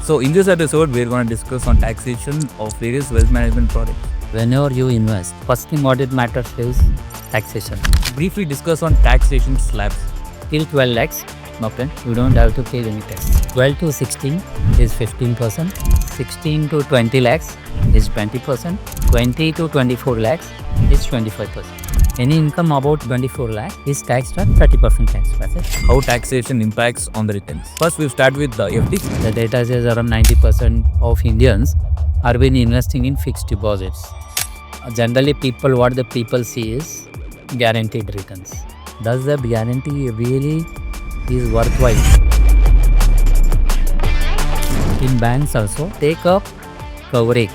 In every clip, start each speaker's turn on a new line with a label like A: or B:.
A: So in this episode, we're going to discuss on taxation of various wealth management products.
B: Whenever you invest, first thing what it matters is taxation.
A: Briefly discuss on taxation slabs.
B: Till 12 lakhs, okay, you don't have to pay any tax. 12 to 16 is 15%. 16 to 20 lakhs is 20%. 20 to 24 lakhs is 25%. Any income above 24 lakhs is taxed at 30% tax bracket.
A: How taxation impacts on the returns. First, we'll start with the FD.
B: The data says around 90% of Indians are been investing in fixed deposits. Generally, what the people see is guaranteed returns. Does the guarantee really is worthwhile? In banks also, take up coverage.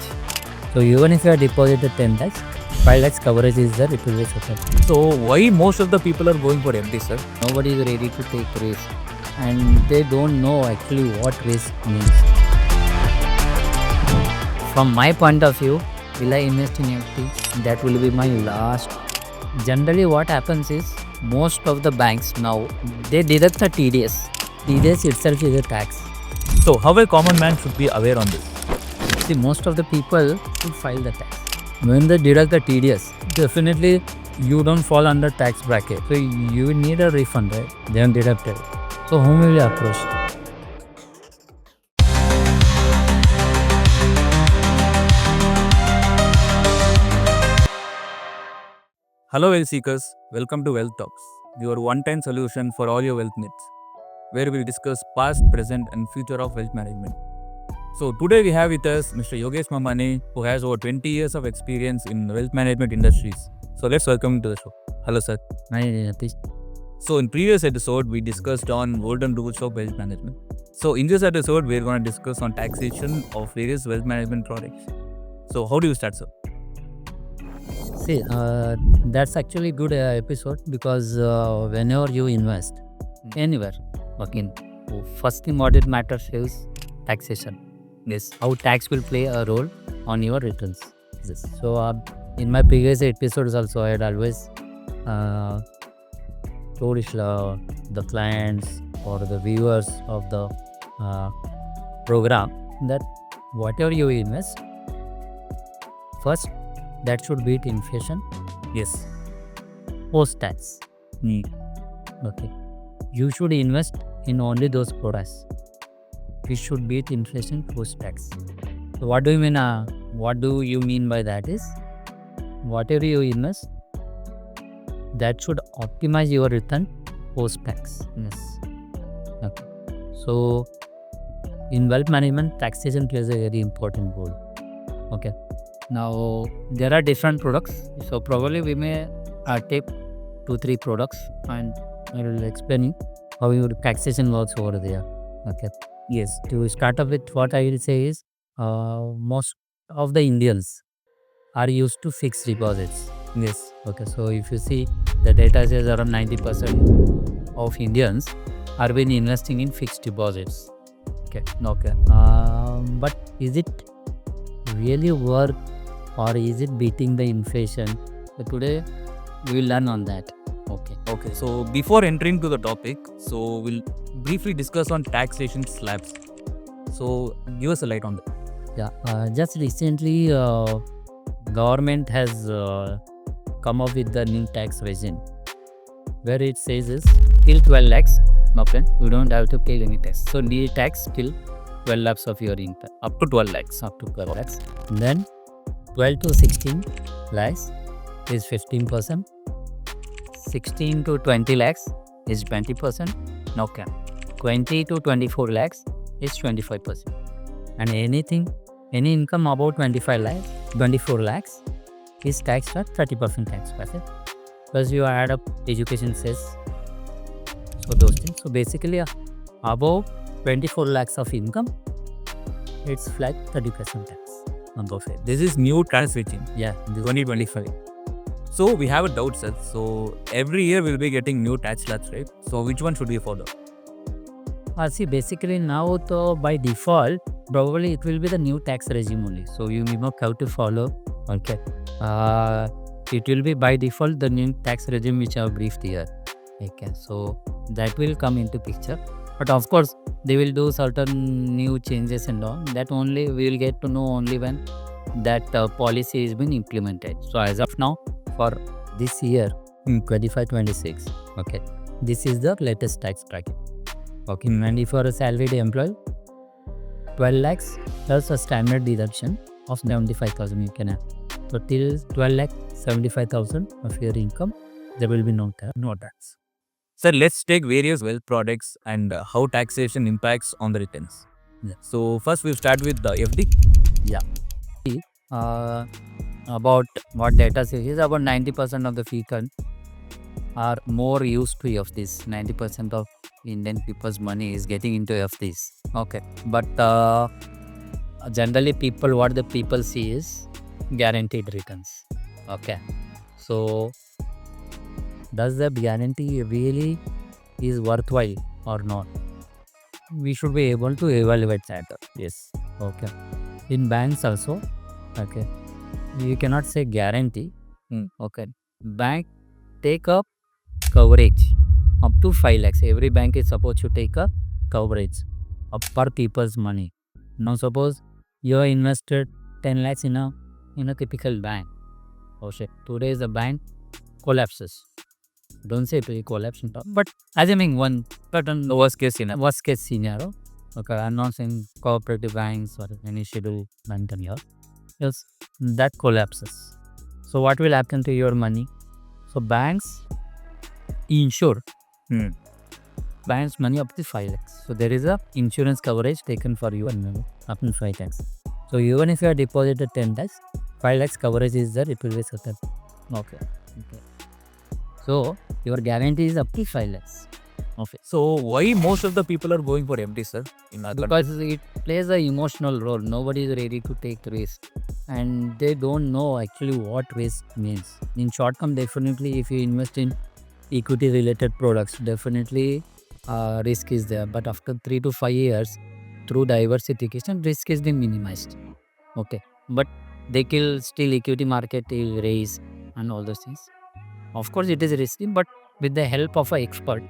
B: So even if you are deposited 10 lakhs, 5 lakhs coverage is there, it will be settled.
A: So why most of the people are going for FD, sir?
B: Nobody is ready to take risk and they don't know actually what risk means. From my point of view, will I invest in FD? That will be my last. Generally what happens is, most of the banks now, they deduct the TDS. TDS itself is a tax.
A: So how a common man should be aware on this?
B: See, most of the people will file the tax. When they deduct the TDS, definitely you don't fall under tax bracket. So you need a refund, right? They are deducted. So whom will you approach?
A: Hello wealth seekers, welcome to Wealth Talks, your one-time solution for all your wealth needs, where we'll discuss past, present and future of wealth management. So today we have with us Mr. Yogesh Mamane, who has over 20 years of experience in wealth management industries. So let's welcome him to the show. Hello sir.
B: Hi, Yatish.
A: So in previous episode, we discussed on golden rules of wealth management. So in this episode, we're going to discuss on taxation of various wealth management products. So how do you start, sir?
B: See, that's actually good episode because whenever you invest anywhere, again, first thing what it matters is taxation. Yes, how tax will play a role on your returns. Yes. So in my previous episodes also, I had always told the clients or the viewers of the program that whatever you invest, first that should beat inflation.
A: Yes.
B: Post tax. Okay. You should invest in only those products. It should beat inflation post tax. So what do you mean? What do you mean by that is, whatever you invest, that should optimize your return post tax. Yes. Okay. So in wealth management, taxation plays a very important role. Okay. Now there are different products. So probably we may take 2-3 products and I will explain you how your taxation works over there. Okay. Yes. To start off with, what I will say is most of the Indians are used to fixed deposits.
A: Yes.
B: Okay. So if you see, the data says around 90% of Indians are been investing in fixed deposits. Okay.
A: Okay.
B: But is it really worth, or is it beating the inflation? So today we will learn on that.
A: Okay. So before entering to the topic, so we'll briefly discuss on taxation slabs. So give us a light on that.
B: Yeah. Just recently, government has come up with the new tax regime, where it says is till 12 lakhs, okay, you don't have to pay any tax. So the tax till 12 lakhs of your income,
A: Up to 12 lakhs.
B: up to 12 lakhs. Then 12 to 16 lakhs is 15%. 16 to 20 lakhs is 20%. Okay. 20 to 24 lakhs is 25%. And any income above 24 lakhs is taxed at 30% tax bracket. Plus you add up education cess. So those things. So basically above 24 lakhs of income, it's flat 30% tax.
A: Okay. This is new tax regime.
B: Yeah.
A: 2025. So we have a doubt, sir. So every year we'll be getting new tax slabs, right? So which one should we follow?
B: See, basically now by default, probably it will be the new tax regime only. So you may not have to follow. Okay. It will be by default the new tax regime which I have briefed here. Okay. So that will come into picture. But of course, they will do certain new changes and all. That only we will get to know only when that policy has been implemented. So as of now, for this year, 25-26, okay, this is the latest tax bracket. Okay, and if you are a salaried employee, 12 lakhs plus a standard deduction of 75,000 you can have. So till 12 lakh 75,000 of your income, there will be no tax.
A: No tax. Sir, let's take various wealth products and how taxation impacts on the returns.
B: Yeah.
A: So first we'll start with the FD.
B: About what data says is about 90% of the people are more used to FDs. 90% of Indian people's money is getting into FDs. Okay, but generally what the people see is guaranteed returns. Okay, so does the guarantee really is worthwhile or not? We should be able to evaluate that. Yes. Okay. In banks also, okay, you cannot say guarantee. Okay. Bank take up coverage up to 5 lakhs. Every bank is supposed to take a coverage of per people's money. Now suppose you have invested 10 lakhs in a typical bank. Okay. Today the bank collapses. Don't say it collapse, but assuming one certain
A: Worst case scenario.
B: worst case scenario. Okay, I'm not saying cooperative banks or any schedule bank here. Yes, that collapses. So what will happen to your money? So banks insure banks money up to 5 lakhs. So there is a insurance coverage taken for you and up to 5 lakhs. So even if you are deposited 10 lakhs, 5 lakhs coverage is there, it will be certain. Okay. So your guarantee is up to 5 lakhs. Okay.
A: So why most of the people are going for FD, sir? In our country?
B: Because it plays an emotional role. Nobody is ready to take risk, and they don't know actually what risk means. In short term, definitely, if you invest in equity related products, definitely risk is there. But after 3 to 5 years, through diversification, risk is being minimized. Okay, but they kill still equity market will raise and all those things. Of course, it is risky, but with the help of an expert,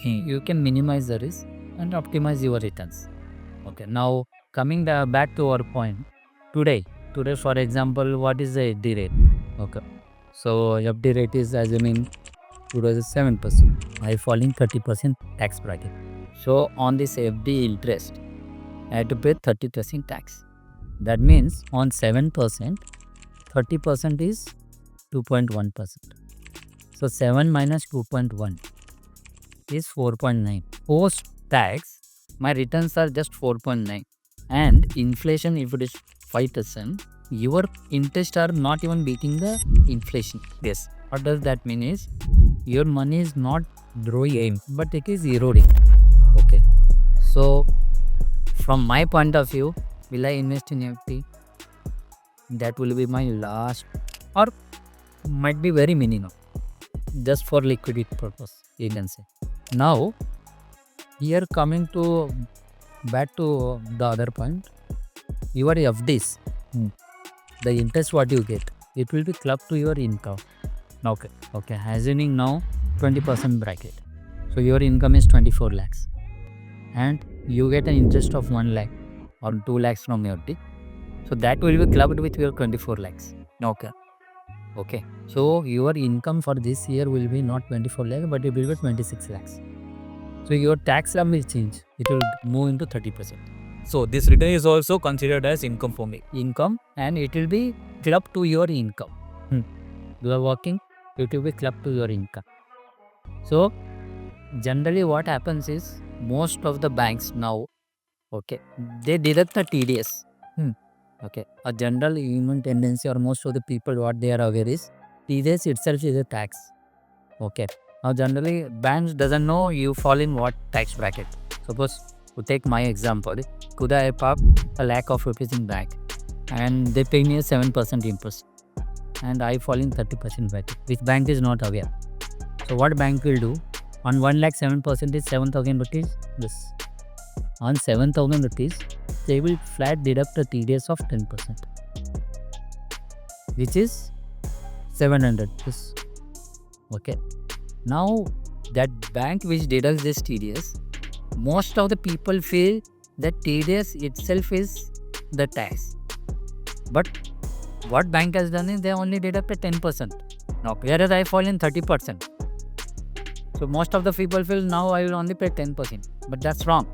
B: you can minimize the risk and optimize your returns. Okay, now coming back to our point, today for example, what is the FD rate? Okay, so FD rate is assuming today is 7%, I falling 30% tax bracket. So on this FD interest, I have to pay 30% tax. That means on 7%, 30% is 2.1%. So 7 minus 2.1 is 4.9. Post tax, my returns are just 4.9. And inflation, if it is 5%, your interest are not even beating the inflation.
A: Yes.
B: What does that mean is your money is not growing, but it is eroding. Okay. So from my point of view, will I invest in FD? That will be my last, or might be very minimum, just for liquidity purpose, you can say. Now here coming to back to the other point, your FDs, the interest what you get, it will be clubbed to your income. Okay, assuming now 20% bracket, so your income is 24 lakhs and you get an interest of 1 lakh or 2 lakhs from your FD, so that will be clubbed with your 24 lakhs. Okay, so your income for this year will be not 24 lakhs, but it will be 26 lakhs. So your tax slab will change. It will move into 30%.
A: So this return is also considered as income for me.
B: Income, and it will be clubbed to your income. You are working, it will be clubbed to your income. So generally what happens is most of the banks now, okay, they deduct the TDS. Okay, a general human tendency or most of the people what they are aware is TDS itself is a tax. Okay, now generally banks doesn't know you fall in what tax bracket. Suppose to take my example, could I park a lakh of rupees in bank and they pay me a 7% interest and I fall in 30% bracket, which bank is not aware. So what bank will do, on 1 lakh 7% is 7,000 rupees. This on 7,000 rupees, they will flat deduct a TDS of 10%, which is 700. Okay. Now that bank which deducts this TDS, most of the people feel that TDS itself is the tax. But what bank has done is they only deducted 10%. Now, whereas I fall in 30%. So most of the people feel now I will only pay 10%. But that's wrong.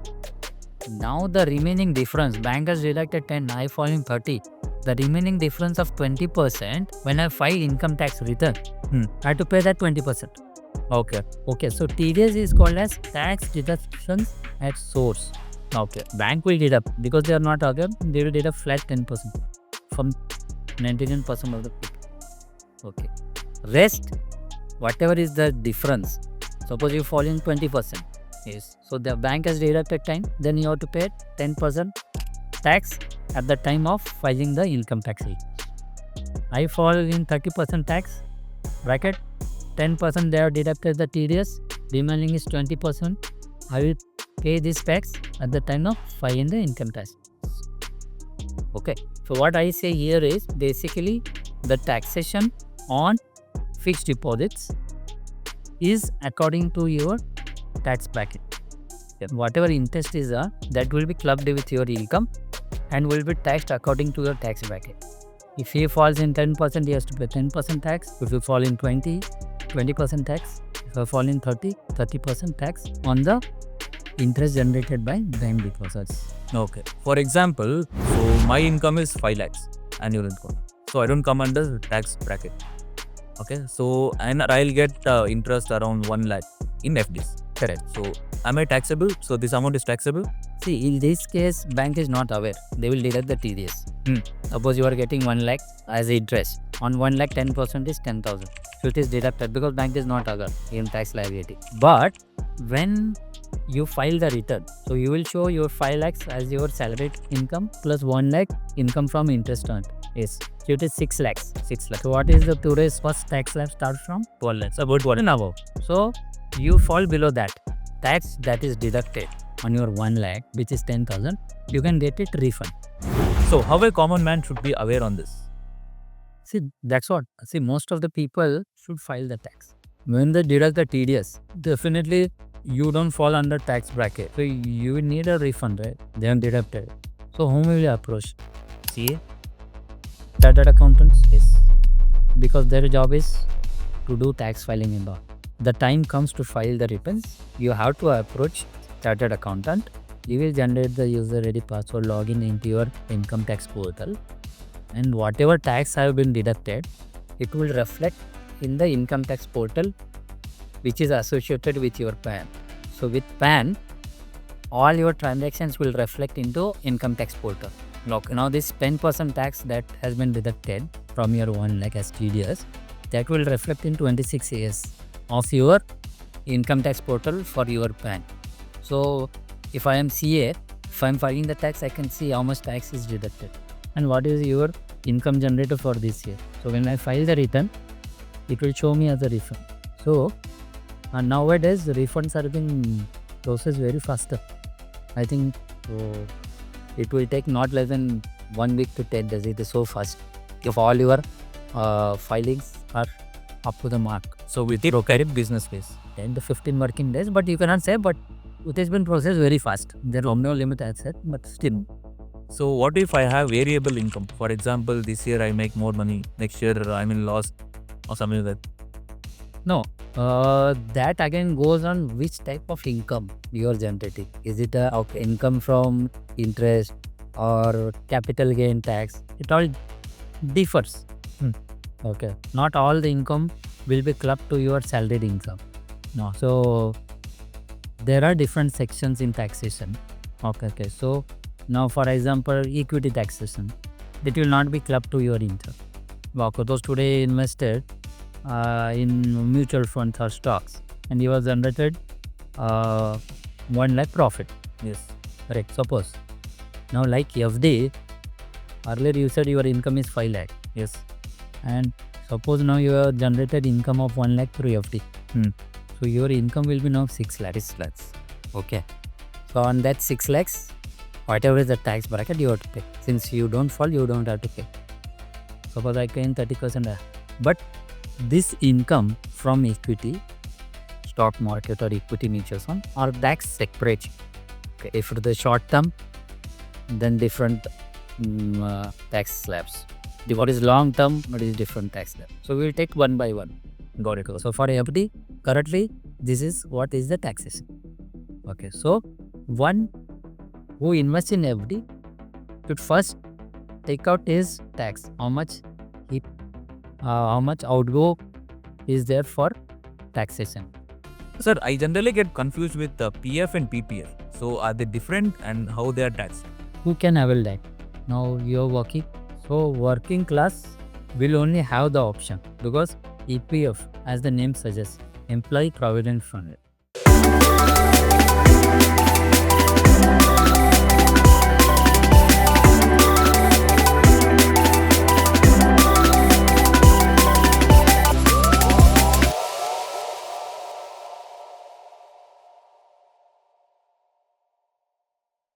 B: Now the remaining difference, bank has deducted 10, I fall in 30. The remaining difference of 20%, when I file income tax return, I have to pay that 20%. Okay, so TDS is called as tax deductions at source. Bank will deduct because they are not aware, they will deduct flat 10% from 99% of the people. Rest, whatever is the difference, suppose you fall in 20%. Yes. So the bank has deducted 10, then you have to pay 10% tax at the time of filing the income tax rate. I fall in 30% tax bracket, 10% they have deducted the TDS, remaining is 20%. I will pay this tax at the time of filing the income tax. Okay, so what I say here is basically the taxation on fixed deposits is according to your tax bracket. Whatever interest is that will be clubbed with your income and will be taxed according to your tax bracket. If he falls in 10%, he has to pay 10% tax. If you fall in 20% tax. If you fall in 30% tax on the interest generated by bank deposits.
A: Okay. For example, so my income is 5 lakhs annual income. So I don't come under the tax bracket. Okay. So and I'll get interest around 1 lakh in FDs.
B: Correct.
A: So am I taxable? So this amount is taxable?
B: See, in this case, bank is not aware. They will deduct the TDS. Suppose you are getting 1 lakh as interest. On 1 lakh, 10% is 10,000. So it is deducted because bank is not aware in tax liability. But when you file the return, so you will show your 5 lakhs as your salaried income plus 1 lakh income from interest earned. Yes. So it is 6 lakhs. 6 lakhs. So what is the today's first tax slab start from?
A: 12 lakhs. About 1 and above.
B: So you fall below that. Tax that is deducted on your 1 lakh, which is 10,000, you can get it refund.
A: So how a common man should be aware on this?
B: See, that's what. See, most of the people should file the tax. When they deduct the TDS, definitely you don't fall under tax bracket. So you need a refund, right? They are deducted. So whom will you approach? See, chartered accountants? Yes. Because their job is to do tax filing and all. The time comes to file the returns, you have to approach chartered accountant. You will generate the user ID password, login into your income tax portal, and whatever tax have been deducted, it will reflect in the income tax portal which is associated with your PAN. So with PAN, all your transactions will reflect into income tax portal. Now this 10% tax that has been deducted from your 1 lakh as TDS, that will reflect in 26 years of your income tax portal for your PAN. So if I am CA, if I am filing the tax, I can see how much tax is deducted and what is your income generated for this year. So when I file the return, it will show me as a refund. So nowadays the refunds are being processed very faster. I think it will take not less than 1 week to 10 days. It is so fast if all your filings are up to the mark.
A: So with the brokerage business phase,
B: 10 to 15 working days, but you cannot say, but it has been processed very fast. There is no limit as said, but still.
A: So what if I have variable income? For example, this year I make more money, next year I'm in loss or something like that.
B: No, that again goes on which type of income you are generating. Is it a income from interest or capital gain tax? It all differs. Okay, not all the income will be clubbed to your salaried income. No, so there are different sections in taxation. Okay. So now, for example, equity taxation, that will not be clubbed to your income. Okay, those today invested in mutual funds or stocks, and you have generated 1 lakh profit.
A: Yes,
B: correct. Suppose now, like FD, earlier you said your income is 5 lakh.
A: yes.
B: And suppose now you have generated income of 1 lakh through FD. So your income will be now 6 lakhs. Okay. So on that 6 lakhs, whatever is the tax bracket you have to pay. Since you don't fall, you don't have to pay. Suppose I claim 30%. But this income from equity, stock market or equity mutual fund, are tax separate. Okay, if it is the short term, then different tax slabs. What is long term, what is different tax slab. So we will take one by one.
A: Got it.
B: So for FD, currently this is what is the taxation. Okay, so one who invests in FD should first take out his tax. How much outgo is there for taxation.
A: Sir, I generally get confused with PF and PPF. So are they different and how they are taxed?
B: Who can avail that? Now you're working. So working class will only have the option because EPF, as the name suggests, Employee Provident Fund.